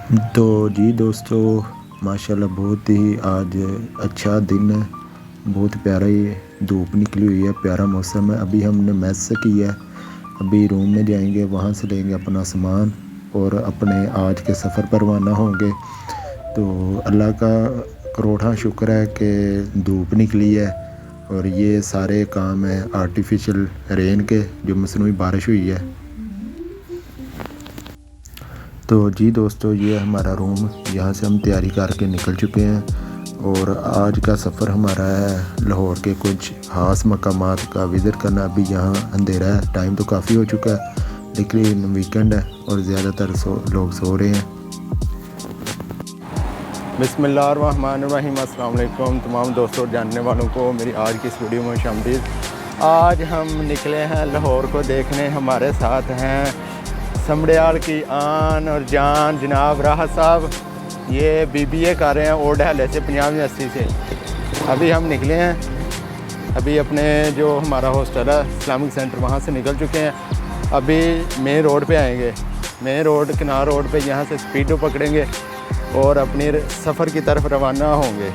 तो जी दोस्तों, माशाल्लाह बहुत ही आज अच्छा दिन है। बहुत प्यारा ही धूप निकली हुई है, प्यारा मौसम है। अभी हमने मैस से किया है, अभी रूम में जाएंगे, वहाँ से लेंगे अपना सामान और अपने आज के सफ़र पर रवाना होंगे। तो अल्लाह का करोड़ा शुक्र है कि धूप निकली है और ये सारे काम हैं आर्टिफिशियल रेन के, जो मसनूई बारिश हुई है। तो जी दोस्तों, ये हमारा रूम, यहाँ से हम तैयारी करके निकल चुके हैं और आज का सफ़र हमारा है लाहौर के कुछ ख़ास मकामात का विज़िट करना। अभी यहाँ अंधेरा है, टाइम तो काफ़ी हो चुका है, लेकिन वीकेंड है और ज़्यादातर लोग सो रहे हैं। बिस्मिल्लाहिर्रहमानिर्रहीम। अस्सलाम वालेकुम तमाम दोस्तों जानने वालों को मेरी आज की इस वीडियो में खुशामदीद। आज हम निकले हैं लाहौर को देखने। हमारे साथ हैं समड़ियाल की आन और जान जनाब राहत साहब। ये BBA कर रहे हैं ओल्ड हले से, पंजाब यूनिवर्सिटी से। अभी हम निकले हैं, अभी अपने जो हमारा हॉस्टल है इस्लामिक सेंटर, वहाँ से निकल चुके हैं। अभी मेन रोड पे आएंगे, मेन रोड किनार रोड पे यहाँ से स्पीडो पकड़ेंगे और अपने सफ़र की तरफ रवाना होंगे।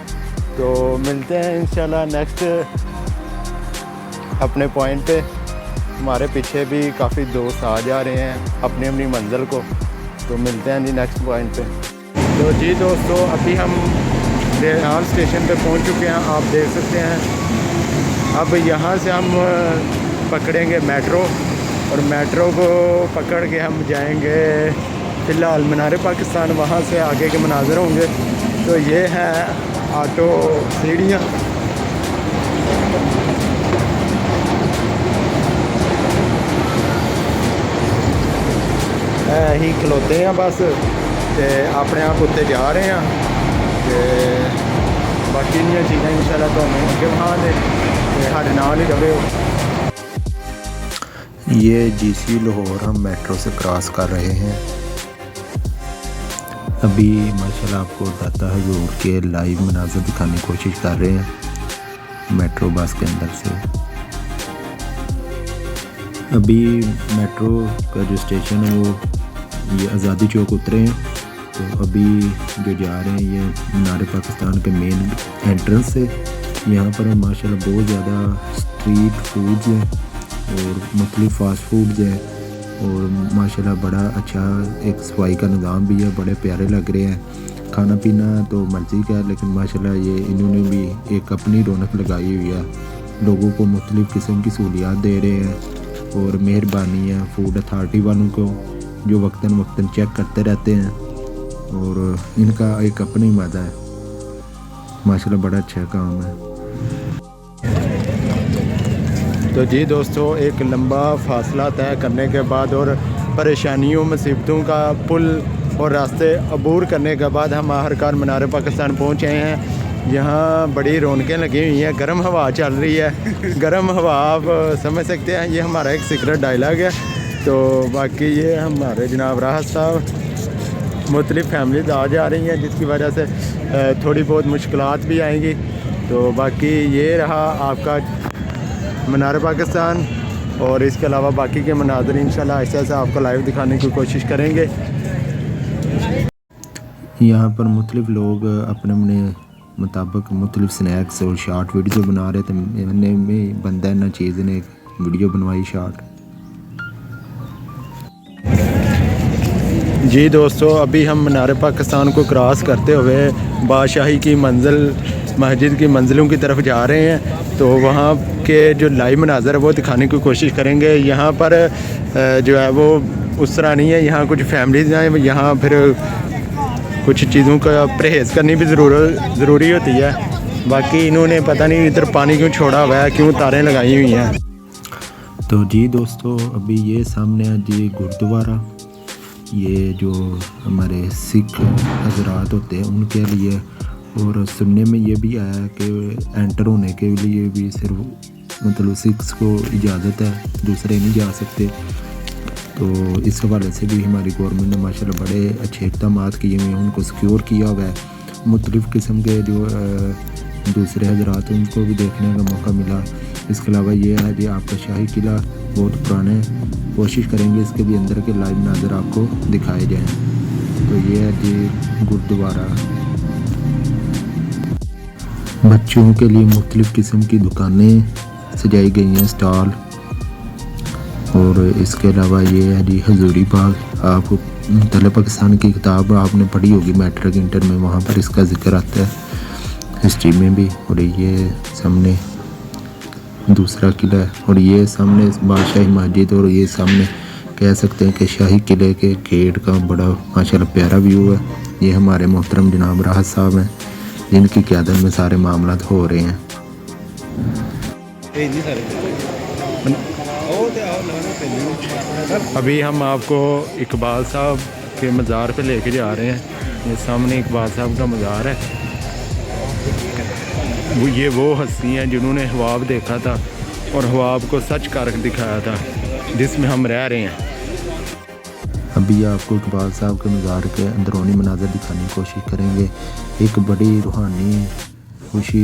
तो मिलते हैं इंशाल्लाह नेक्स्ट अपने पॉइंट पे। हमारे पीछे भी काफ़ी दोस्त आ जा रहे हैं अपनी अपनी मंजिल को। तो मिलते हैं जी नेक्स्ट पॉइंट पे। तो जी दोस्तों, अभी हम रेहान स्टेशन पे पहुंच चुके हैं, आप देख सकते हैं। अब यहाँ से हम पकड़ेंगे मेट्रो और मेट्रो को पकड़ के हम जाएंगे फ़िलहाल मीनार पाकिस्तान, वहाँ से आगे के मनाज़र होंगे। तो ये है ऑटो सीढ़ियाँ। ही खलोते हैं बस, तो अपने आप उत्ते जा रहे हैं। तो बाकी दी चीज़ें इंशाल्लाह तो अगे वहाँ दे साढ़े नाल ही रहे हो। ये GC लाहौर हम मेट्रो से क्रॉस कर रहे हैं। अभी माशाल्लाह आपको दाता हजूर के लाइव मनाज़र दिखाने की कोशिश कर रहे हैं मेट्रो बस के अंदर से। अभी मेट्रो का जो स्टेशन है वो ये आज़ादी चौक उतरे हैं। तो अभी जो जा रहे हैं ये मीनार पाकिस्तान के मेन एंट्रेंस से। यहाँ पर माशाल्लाह बहुत ज़्यादा स्ट्रीट फूड्स हैं और मुख्तलिफ फास्ट फूड्स हैं और माशाल्लाह बड़ा अच्छा एक सफाई का निज़ाम भी है, बड़े प्यारे लग रहे हैं। खाना पीना तो मर्ज़ी का है, लेकिन माशाल्लाह ये इन्होंने भी एक अपनी रौनक लगाई हुई है, लोगों को मुख्तलिफ़ किस्म की सहूलियात दे रहे हैं। और मेहरबानी है फूड अथॉरिटी वालों को, जो वक्तन वक्तन चेक करते रहते हैं और इनका एक अपनी मज़ा है। माशाल्लाह बड़ा अच्छा काम है। तो जी दोस्तों, एक लंबा फासला तय करने के बाद और परेशानियों मुसीबतों का पुल और रास्ते अबूर करने के बाद हम आखिरकार मीनार पाकिस्तान पहुँचे हैं। यहाँ बड़ी रौनकें लगी हुई हैं, गर्म हवा चल रही है। गर्म हवा आप समझ सकते हैं, ये हमारा एक सीक्रेट डायलॉग है। तो बाकी ये हमारे जनाब राहत साहब, मुख्तलिफ़ फैमिलीज आ जा रही हैं, जिसकी वजह से थोड़ी बहुत मुश्किलात भी आएंगी। तो बाकी ये रहा आपका मीनार पाकिस्तान और इसके अलावा बाकी के मनाज़र इंशाल्लाह ऐसे ऐसे आपको लाइव दिखाने की कोशिश करेंगे। यहाँ पर मुख्तलिफ़ लोग अपने अपने मुताबिक मुख्तलिफ़ स्नैक्स और शार्ट वीडियो बना रहे थे। मैंने में बंदा ना चीज़ ने एक वीडियो बनवाई शार्ट। जी दोस्तों, अभी हम मीनार पाकिस्तान को क्रॉस करते हुए बादशाही की मंजिल मस्जिद की मंजिलों की तरफ जा रहे हैं। तो वहाँ के जो लाइव मनाज़र है वो दिखाने की कोशिश करेंगे। यहाँ पर जो है वो उस तरह नहीं है, यहाँ कुछ फैमिलीज़ हैं, यहाँ फिर कुछ चीज़ों का परहेज़ करनी भी ज़रूरी होती है। बाकी इन्होंने पता नहीं इधर पानी क्यों छोड़ा हुआ है, क्यों तारें लगाई हुई हैं। तो जी दोस्तों, अभी ये सामने है जी गुरुद्वारा। ये जो हमारे सिख हजरात होते हैं उनके लिए, और सुनने में ये भी आया कि एंटर होने के लिए भी सिर्फ मतलब सिख्स को इजाज़त है, दूसरे नहीं जा सकते। तो इस हवाले से भी हमारी गवर्नमेंट ने माशाल्लाह बड़े अच्छे इक़दाम किए हुए हैं, उनको सिक्योर किया हुआ है। मुख्तलिफ़ किस्म के जो दूसरे हजरात उनको भी देखने का मौका मिला। इसके अलावा ये है जी आपका शाही किला, बहुत पुराने, कोशिश करेंगे इसके भी अंदर के लाइव नाज़र आपको दिखाए जाएँ। तो ये है जी गुरुद्वारा। बच्चों के लिए मुख्तलिफ़ किस्म की दुकानें सजाई गई हैं, स्टॉल। और इसके अलावा ये है जी हजूरी बाग। आप तले पाकिस्तान की किताब आपने पढ़ी होगी मैट्रिक इंटर में, वहाँ पर इसका जिक्र आता है हिस्ट्री में भी। और ये सामने दूसरा किला है और ये सामने बादशाही मस्जिद, और ये सामने कह सकते हैं कि शाही किले के गेट का बड़ा माशाल्लाह प्यारा व्यू है। ये हमारे मोहतरम जनाब राहत साहब हैं जिनकी क़यादत में सारे मामला हो रहे हैं। अभी हम आपको इकबाल साहब के मज़ार पे लेके जा रहे हैं। ये सामने इकबाल साहब का मज़ार है। ये वो हस्ती हैं जिन्होंने ख्वाब देखा था और ख्वाब को सच कर दिखाया था जिसमें हम रह रहे हैं। अभी आपको इकबाल साहब के मज़ार के अंदरूनी मनाज़र दिखाने की कोशिश करेंगे। एक बड़ी रूहानी खुशी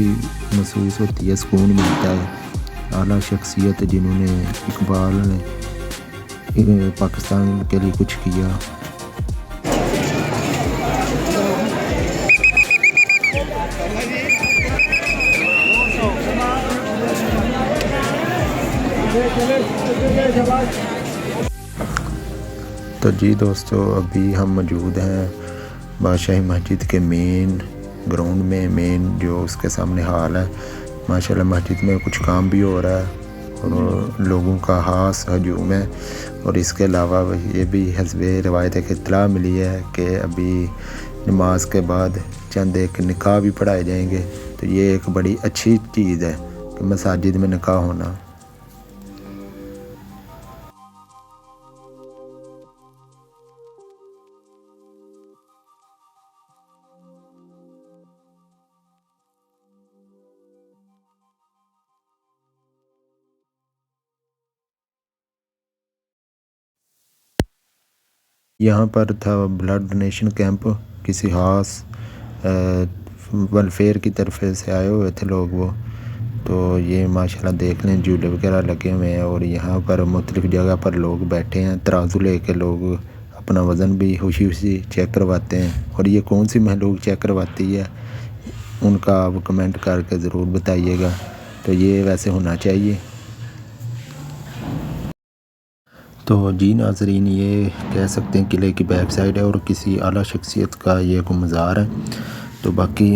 महसूस होती है, सुकून मिलता है। आला शख्सियत जिन्होंने इकबाल ने पाकिस्तान के लिए कुछ किया। तो जी दोस्तों, अभी हम मौजूद हैं बादशाही मस्जिद के मेन ग्राउंड में, मेन जो उसके सामने हाल है। माशाल्लाह मस्जिद में कुछ काम भी हो रहा है और लोगों का खास हजूम है। और इसके अलावा ये भी हस्बे रवायत एक इत्तला मिली है कि अभी नमाज के बाद चंद एक निकाह भी पढ़ाए जाएंगे। तो ये एक बड़ी अच्छी चीज़ है कि मसाजिद में निकाह होना। यहाँ पर था ब्लड डोनेशन कैंप, किसी खास वेलफेयर की तरफ से आए हुए थे लोग वो। तो ये माशाल्लाह देख लें, झूले वगैरह लगे हुए हैं और यहाँ पर मुख्तलिफ़ जगह पर लोग बैठे हैं। तराजू लेके लोग अपना वज़न भी खुशी खुशी चेक करवाते हैं। और ये कौन सी महलूक चेक करवाती है उनका आप कमेंट करके ज़रूर बताइएगा। तो ये वैसे होना चाहिए। तो जी नाज़रीन, ये कह सकते हैं किले की बैक साइड है और किसी आला शख्सियत का ये को मज़ार है। तो बाकी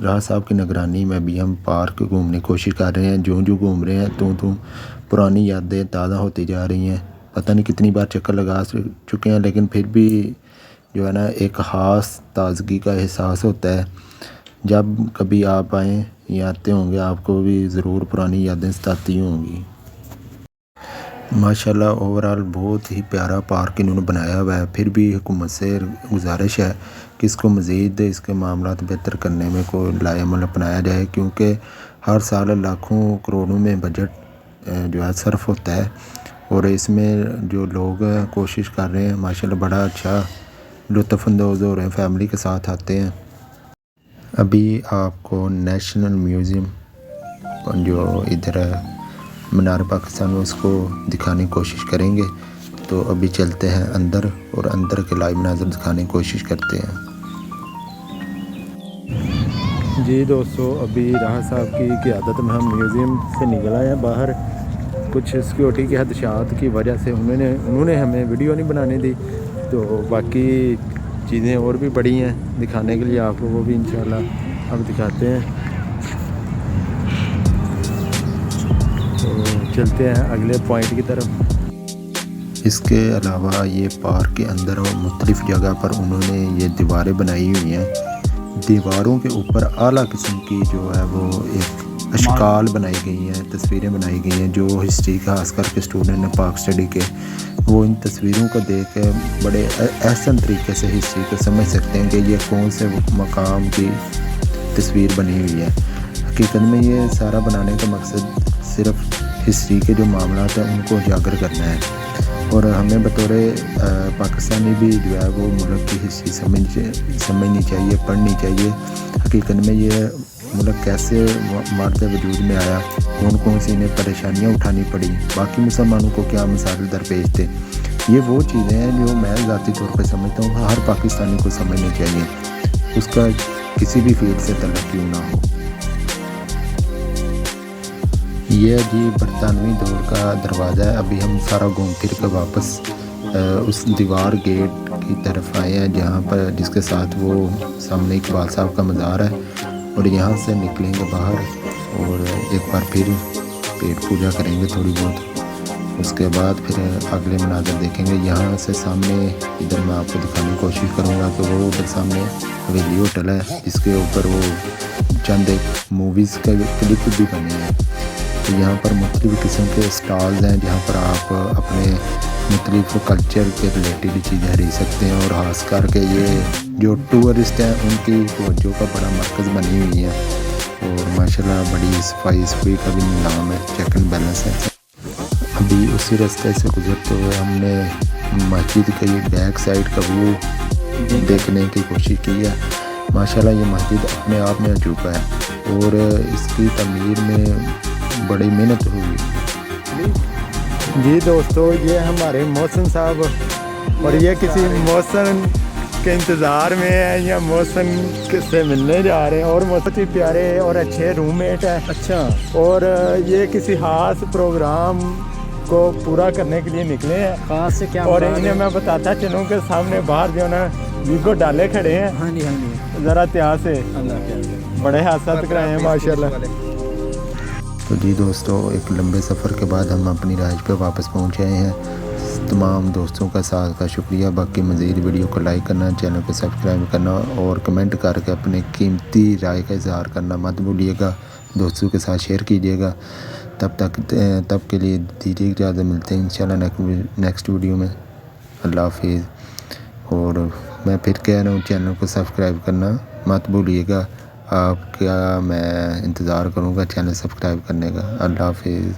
राह साहब की निगरानी में भी हम पार्क घूमने की कोशिश कर रहे हैं। जो घूम रहे हैं तो पुरानी यादें ताज़ा होती जा रही हैं। पता नहीं कितनी बार चक्कर लगा चुके हैं, लेकिन फिर भी जो है ना एक ख़ास ताज़गी का एहसास होता है। जब कभी आप आएँ या आते होंगे, आपको भी ज़रूर पुरानी यादें सताती होंगी। माशाल्लाह ओवरऑल बहुत ही प्यारा पार्क इन्होंने बनाया हुआ है। फिर भी हुकूमत से गुजारिश है कि इसको मज़ीद इसके मामलात बेहतर करने में कोई लाएअमल अपनाया जाए, क्योंकि हर साल लाखों करोड़ों में बजट जो है सर्फ होता है और इसमें जो लोग कोशिश कर रहे हैं माशाल्लाह बड़ा अच्छा लुत्फ़अंदोज़ हो रहे हैं, फैमिली के साथ आते हैं। अभी आपको नेशनल म्यूज़ियम जो इधर है मीनार पाकिस्तान में, उसको दिखाने की कोशिश करेंगे। तो अभी चलते हैं अंदर और अंदर के लाइव मनाज़र दिखाने की कोशिश करते हैं। जी दोस्तों, अभी राह साहब की क़यादत में हम म्यूज़ियम से निकल आए हैं बाहर। कुछ सिक्योरिटी के हदशात की वजह से उन्होंने हमें वीडियो नहीं बनाने दी। तो बाकी चीज़ें और भी बड़ी हैं दिखाने के लिए आपको, वो भी इंशाल्लाह अब दिखाते हैं। तो चलते हैं अगले पॉइंट की तरफ। इसके अलावा ये पार्क के अंदर और मुख्तलिफ़ जगह पर उन्होंने ये दीवारें बनाई हुई हैं। दीवारों के ऊपर आला किस्म की जो है वो एक अशकाल बनाई गई हैं, तस्वीरें बनाई गई हैं। जो हिस्ट्री खास करके स्टूडेंट ने पाक स्टडी के, वो इन तस्वीरों को देख के बड़े एहसन तरीके से हिस्ट्री को समझ सकते हैं कि ये कौन से मकाम की तस्वीर बनी हुई है। हकीकत में ये सारा बनाने का मकसद सिर्फ हिस्ट्री के जो मामला हैं उनको उजागर करना है और हमें बतौर पाकिस्तानी भी जो है वो मुल्क की हिस्ट्री समझनी चाहिए, पढ़नी चाहिए। हकीकत में ये मुल्क कैसे मारते वजूद में आया, कौन कौन सी इन्हें परेशानियाँ उठानी पड़ी, बाकी मुसलमानों को क्या मसाइल दरपेश थे। ये वो चीज़ें हैं जो मैं ज़ाती तौर पे समझता हूँ हर पाकिस्तानी को समझनी चाहिए, उसका किसी भी फील्ड से तल्लुक़ क्यों ना हो। ये जी बरतानवी दौर का दरवाज़ा है। अभी हम सारा घूम फिर के वापस उस दीवार गेट की तरफ आए हैं जहाँ पर जिसके साथ वो सामने इकबाल साहब का मज़ार है, और यहाँ से निकलेंगे बाहर और एक बार फिर पेट पूजा करेंगे थोड़ी बहुत। उसके बाद फिर अगले मनाज़र देखेंगे। यहाँ से सामने इधर मैं आपको दिखाने की कोशिश करूँगा कि वो उधर सामने हवेली होटल है जिसके ऊपर वो चंद एक मूवीज़ का क्लिप भी बने हैं। तो यहाँ पर मुख्तलिफ़ किस्म के स्टॉल्स हैं जहाँ पर आप अपने मुख्तलिफ़ कल्चर के रिलेटेड चीज़ें खरीद सकते हैं, और ख़ास करके ये जो टूरिस्ट हैं उनकी तवज्जो का बड़ा मरकज़ बनी हुई है, और माशाल्लाह बड़ी सफाई का भी निज़ाम है, चेक एंड बैलेंस है। अभी उसी रास्ते से गुजरते हुए हमने मस्जिद के बैक साइड का व्यू देखने की कोशिश की है। माशाल्लाह ये मस्जिद अपने आप में अजूबा है और इसकी तमीर में बड़ी मेहनत हुई। जी दोस्तों, ये हमारे मोहसिन साहब और ये किसी मौसम के इंतज़ार में है या मौसम से मिलने जा रहे हैं, और बहुत ही प्यारे और अच्छे रूममेट हैं। अच्छा, और ये किसी खास प्रोग्राम को पूरा करने के लिए निकले हैं। खास से क्या? और इन्हें मैं बताता चलूँ कि सामने बाहर जो ना वीगो डाले खड़े हैं। हाँ जी, हाँ जी, ज़रा त्याग से बड़े हादसा कराए हैं माशाल्लाह। तो जी दोस्तों, एक लंबे सफ़र के बाद हम अपनी राइड पे वापस पहुँच आए हैं। तमाम दोस्तों का साथ का शुक्रिया। बाकी मज़ीद वीडियो को लाइक करना, चैनल को सब्सक्राइब करना और कमेंट करके अपने कीमती राय का इज़हार करना मत भूलिएगा। दोस्तों के साथ शेयर कीजिएगा। तब के लिए दीजिए इजाज़त। मिलते हैं इंशाल्लाह नेक्स्ट वीडियो में। अल्लाह हाफिज़। और मैं फिर कह रहा हूँ, चैनल को सब्सक्राइब करना मत भूलिएगा। आपका मैं इंतज़ार करूँगा चैनल सब्सक्राइब करने का। अल्लाह हाफिज़।